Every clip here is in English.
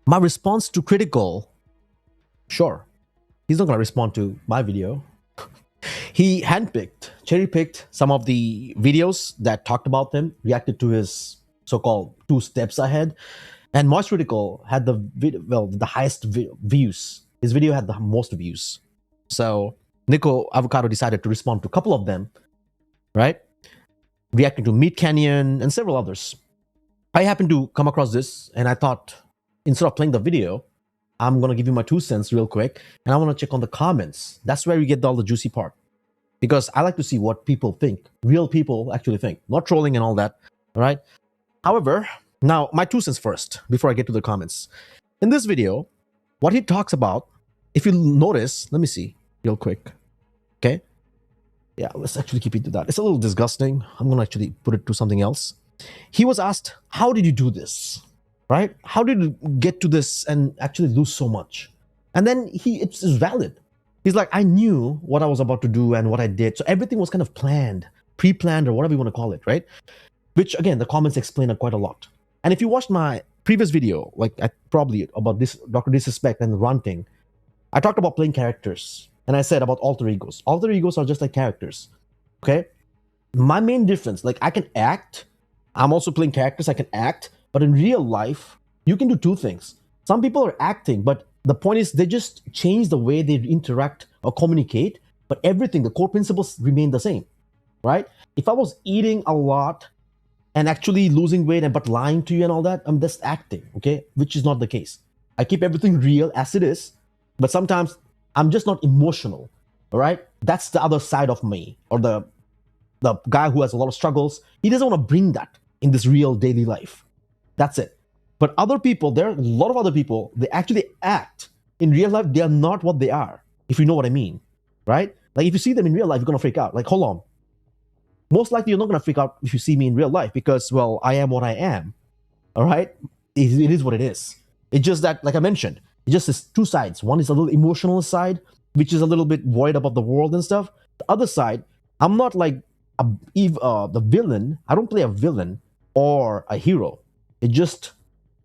My response to critical, sure, he's not going to respond to my video. He handpicked, cherry picked some of the videos that talked about him, reacted to his so-called two steps ahead, and Moist Critical had the the highest views. His video had the most views. So Nico Avocado decided to respond to a couple of them, right? Reacting to Meat Canyon and several others. I happened to come across this, and I thought instead of playing the video, I'm gonna give you my 2 cents real quick, and I want to check on the comments. That's where we get all the juicy part, because I like to see what people think, real people actually think, not trolling and all that. All right. However, now my 2 cents first before I get to the comments. In this video, what he talks about, if you notice, let me see real quick. Okay. Yeah, let's actually keep it to that. It's a little disgusting. I'm gonna actually put it to something else. He was asked, how did you do this? Right? How did you get to this and actually lose so much? And then it's valid. He's like, I knew what I was about to do and what I did. So everything was kind of planned, pre-planned, or whatever you want to call it, right? Which again, the comments explain it quite a lot. And if you watched my previous video, like probably about this Dr. Disrespect and ranting, I talked about playing characters. And I said about alter egos. Alter egos are just like characters. Okay? My main difference, like I can act, I'm also playing characters, I can act, but in real life, you can do two things. Some people are acting, but the point is they just change the way they interact or communicate, but everything, the core principles remain the same, right? If I was eating a lot and actually losing weight and but lying to you and all that, I'm just acting, okay? Which is not the case. I keep everything real as it is, but sometimes I'm just not emotional, all right? That's the other side of me, or the guy who has a lot of struggles. He doesn't want to bring that in this real daily life. That's it. But other people, there are a lot of other people, they actually act. In real life, they are not what they are, if you know what I mean, right? Like if you see them in real life, you're going to freak out. Like, hold on. Most likely, you're not going to freak out if you see me in real life because, well, I am what I am, all right? It is what it is. It's just that, like I mentioned, it just is two sides. One is a little emotional side, which is a little bit worried about the world and stuff. The other side, I'm not like the villain. I don't play a villain or a hero. It's just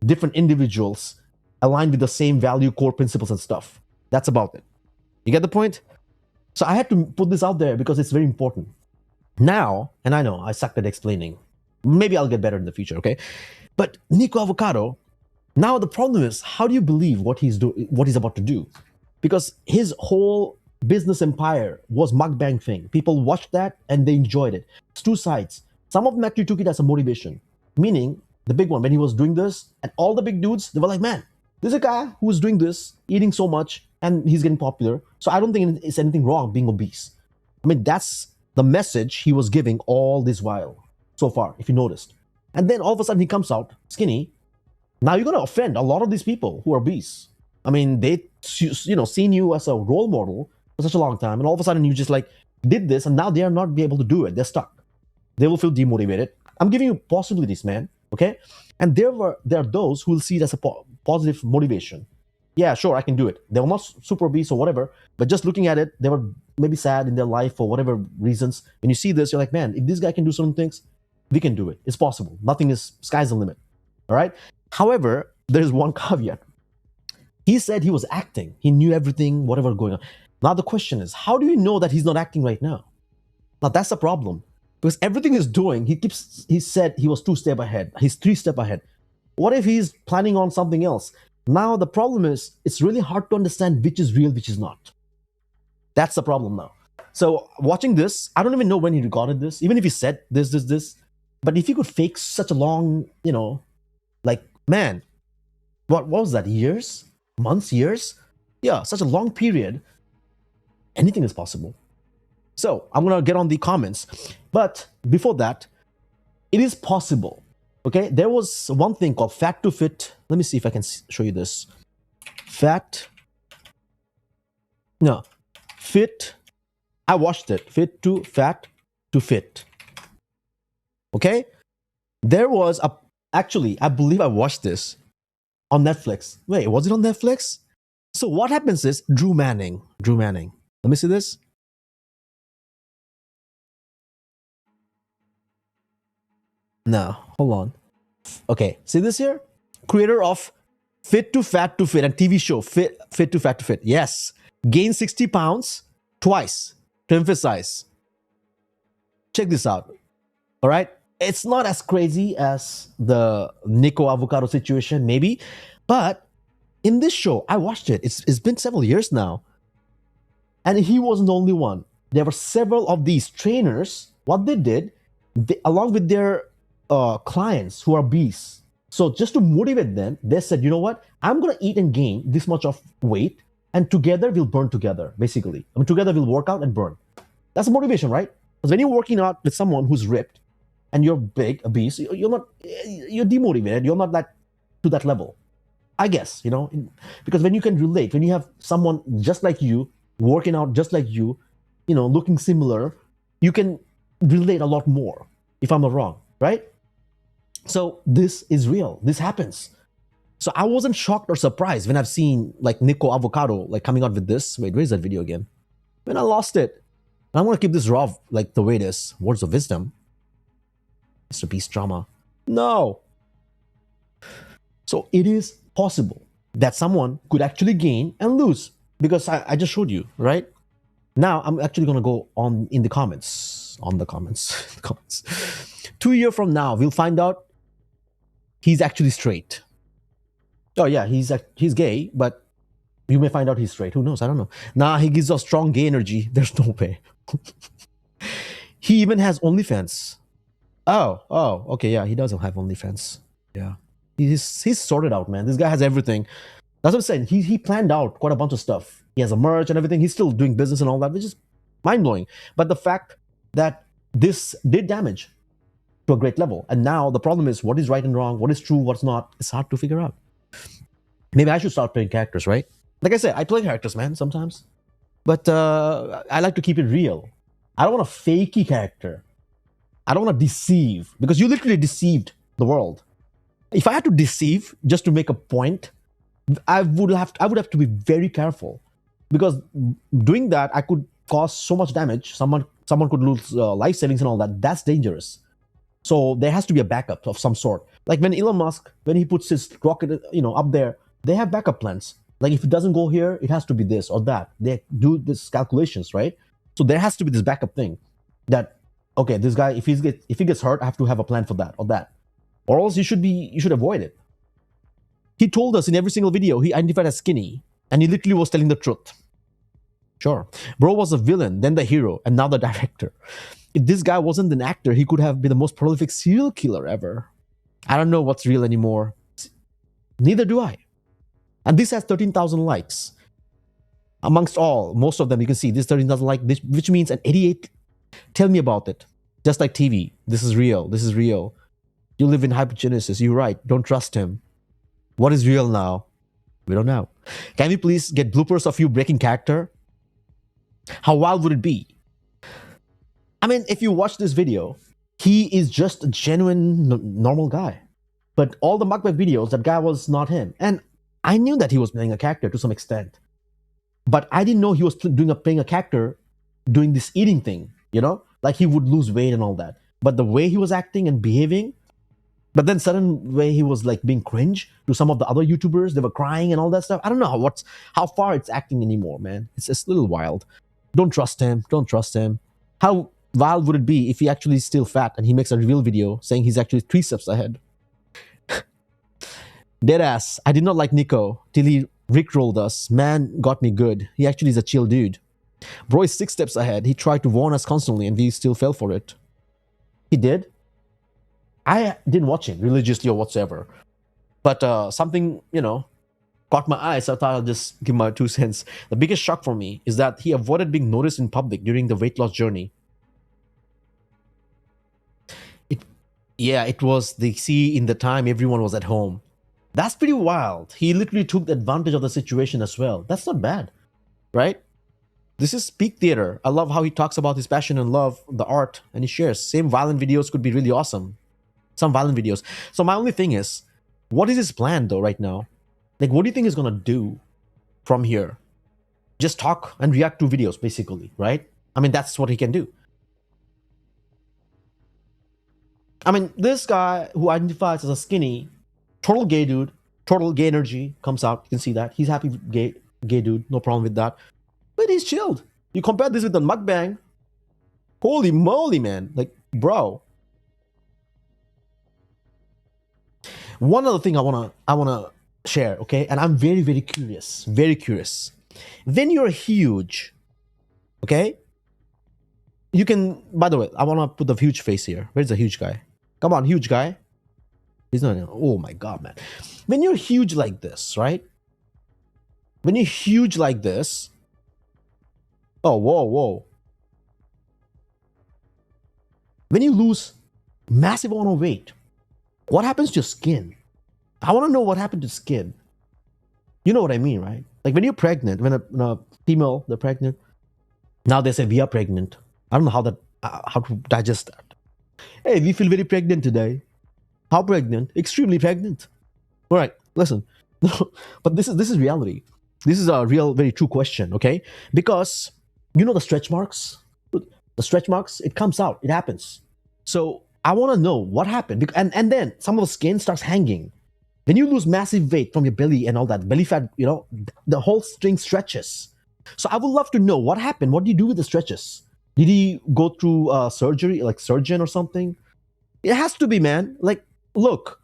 different individuals aligned with the same value core principles and stuff. That's about it. You get the point? So I had to put this out there because it's very important. Now, and I know I sucked at explaining. Maybe I'll get better in the future, okay? But Nico Avocado, now the problem is, how do you believe what he's about to do? Because his whole business empire was mukbang thing. People watched that and they enjoyed it. It's two sides. Some of them actually took it as a motivation, meaning the big one, when he was doing this, and all the big dudes, they were like, man, there's a guy who's doing this, eating so much, and he's getting popular. So I don't think it's anything wrong being obese. I mean, that's the message he was giving all this while so far, if you noticed. And then all of a sudden he comes out skinny. Now you're going to offend a lot of these people who are obese. I mean, they, seen you as a role model for such a long time, and all of a sudden you just like did this, and now they are not be able to do it. They're stuck. They will feel demotivated. I'm giving you possibilities, man. Okay, and there are those who will see it as a positive motivation. Yeah, sure, I can do it. They were not super obese or whatever, but just looking at it, they were maybe sad in their life for whatever reasons. When you see this, you're like, man, if this guy can do certain things, we can do it. It's possible. Nothing is, sky's the limit. All right. However, there's one caveat. He said he was acting. He knew everything, whatever going on. Now the question is, how do you know that he's not acting right now? Now that's the problem. Because everything he's doing, he said he was 2 steps ahead. He's 3 steps ahead. What if he's planning on something else? Now the problem is, it's really hard to understand which is real, which is not. That's the problem now. So watching this, I don't even know when he recorded this, even if he said this. But if he could fake such a long, like, man, what was that? Years? Months? Years? Yeah, such a long period. Anything is possible. So I'm going to get on the comments. But before that, it is possible. Okay, there was one thing called fat to fit. Let me see if I can show you this. Fit. I watched it. Fit to fat to fit. Okay, there was actually, I believe I watched this on Netflix. Wait, was it on Netflix? So what happens is Drew Manning. Let me see this. No, hold on. Okay, see this here? Creator of Fit to fat to fit, and TV show fit to fat to fit. Yes, gain 60 pounds twice to emphasize. Check this out. All right, it's not as crazy as the Nico Avocado situation, maybe, but in this show, I watched it. It's been several years now, and he wasn't the only one. There were several of these trainers. What they did, along with their clients who are beasts. So just to motivate them, they said, you know what? I'm gonna eat and gain this much of weight, and together we'll burn together. Basically, I mean, together we'll work out and burn. That's a motivation, right? Because when you're working out with someone who's ripped and you're big, a beast, you're demotivated. You're not that to that level, I guess. Because when you can relate, when you have someone just like you working out just like you, looking similar, you can relate a lot more. If I'm not wrong, right? So this is real. This happens. So I wasn't shocked or surprised when I've seen like Nico Avocado like coming out with this. Wait, where's that video again? When I lost it. I want to keep this raw like the way it is. Words of wisdom. Mr. Beast drama. No. So it is possible that someone could actually gain and lose, because I just showed you, right? Now I'm actually gonna go on in the comments. On the comments. comments. 2 years from now, we'll find out he's actually straight. Oh yeah, he's gay, but you may find out he's straight. Who knows? I don't know. Nah, he gives off strong gay energy. There's no way. He even has OnlyFans. Oh, okay, yeah, he doesn't have OnlyFans. Yeah, he's sorted out, man. This guy has everything. That's what I'm saying. He planned out quite a bunch of stuff. He has a merch and everything. He's still doing business and all that, which is mind blowing. But the fact that this did damage to a great level, and now the problem is what is right and wrong, what is true, what's not. It's hard to figure out. Maybe I should start playing characters, right? Like I said, I play characters, man, sometimes. But I like to keep it real. I don't want a fakey character. I don't want to deceive, because you literally deceived the world. If I had to deceive just to make a point, I would have to be very careful, because doing that I could cause so much damage. Someone could lose life savings and all that. That's dangerous. So there has to be a backup of some sort. Like when Elon Musk, when he puts his rocket, up there, they have backup plans. Like if it doesn't go here, it has to be this or that. They do these calculations, right? So there has to be this backup thing that, okay, this guy, if he gets hurt, I have to have a plan for that or that, or else you should avoid it. He told us in every single video he identified as skinny, and he literally was telling the truth. Sure, bro was a villain, then the hero, and now the director. If this guy wasn't an actor, he could have been the most prolific serial killer ever. I don't know what's real anymore. Neither do I. And this has 13,000 likes. Amongst most of them, you can see this 13,000 likes, which means an 88. Tell me about it. Just like TV. This is real. This is real. You live in hypergenesis. You're right. Don't trust him. What is real now? We don't know. Can we please get bloopers of you breaking character? How wild would it be? I mean, if you watch this video, he is just a genuine, normal guy. But all the mukbang videos, that guy was not him. And I knew that he was playing a character to some extent. But I didn't know he was playing a character doing this eating thing, Like he would lose weight and all that. But the way he was acting and behaving, but then sudden way he was like being cringe to some of the other YouTubers. They were crying and all that stuff. I don't know how far it's acting anymore, man. It's just a little wild. Don't trust him. Don't trust him. How wild would it be if he actually is still fat and he makes a reveal video saying he's actually 3 steps ahead? Deadass. I did not like Nico till he rickrolled us. Man got me good. He actually is a chill dude. Bro is 6 steps ahead. He tried to warn us constantly and we still fell for it. He did? I didn't watch him religiously or whatsoever. But something, caught my eye, so I thought I'll just give my 2 cents. The biggest shock for me is that he avoided being noticed in public during the weight loss journey. It was in the time everyone was at home. That's pretty wild. He literally took advantage of the situation as well. That's not bad, right? This is peak theater. I love how he talks about his passion and love, the art, and he shares. Same violent videos could be really awesome. Some violent videos. So my only thing is, what is his plan though right now? Like, what do you think he's gonna do from here? Just talk and react to videos, basically, right? I mean, that's what he can do. I mean, this guy who identifies as a skinny, total gay dude, Total gay energy comes out. You can see that. He's happy, gay dude. No problem with that. But he's chilled. You compare this with the mukbang. Holy moly, man. Like, bro. One other thing I wanna share, okay? And I'm very, very curious. Very curious. When you're huge, okay? You can, by the way, I wanna put the huge face here. Where's the huge guy? Come on, huge guy. He's not, oh my god, man. When you're huge like this, right? When you're huge like this, oh, whoa, whoa. When you lose massive amount of weight, what happens to your skin? I want to know what happened to skin. You know what I mean, right? Like when you're pregnant, when a female, they're pregnant, now they say we are pregnant. I don't know how to digest that. Hey, we feel very pregnant today. How pregnant? Extremely pregnant. All right, listen. But this is reality. This is a real, very true question, okay? Because you know the stretch marks? The stretch marks, it comes out, it happens. So I want to know what happened. And then some of the skin starts hanging. When you lose massive weight from your belly and all that, belly fat, you know, the whole string stretches. So I would love to know what happened. What do you do with the stretches? Did he go through surgery, like surgeon or something? It has to be, man. Like, look,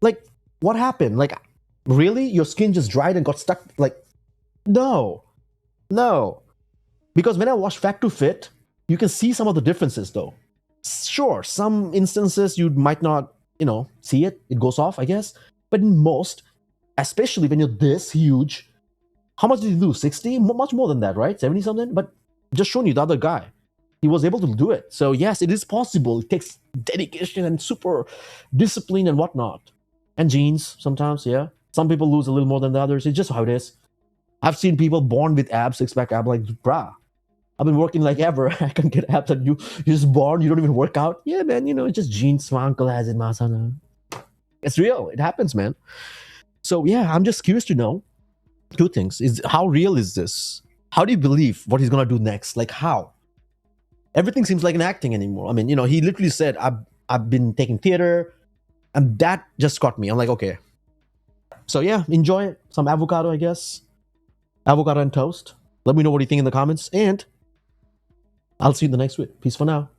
like, what happened? Like, really? Your skin just dried and got stuck? Like, no, no. Because when I watch Fact to Fit, you can see some of the differences, though. Sure, some instances you might not, you know, see it. It goes off, I guess. But in most, especially when you're this huge, how much did you lose? 60? Much more than that, right? 70 something? But just showing you the other guy. He was able to do it. So yes, it is possible. It takes dedication and super discipline and whatnot. And genes sometimes, yeah. Some people lose a little more than the others. It's just how it is. I've seen people born with abs, six-pack abs, like, brah, I've been working like ever. I can get abs and you're just born, you don't even work out. Yeah, man, you know, it's just genes. My uncle has it, masana. It's real. It happens, man. So yeah, I'm just curious to know two things. Is how real is this? How do you believe what he's gonna do next? Like how? Everything seems like an acting anymore. I mean, you know, he literally said, I've been taking theater, and that just got me. I'm like, okay. So yeah, enjoy some avocado, I guess. Avocado and toast. Let me know what you think in the comments, and I'll see you in the next week. Peace for now.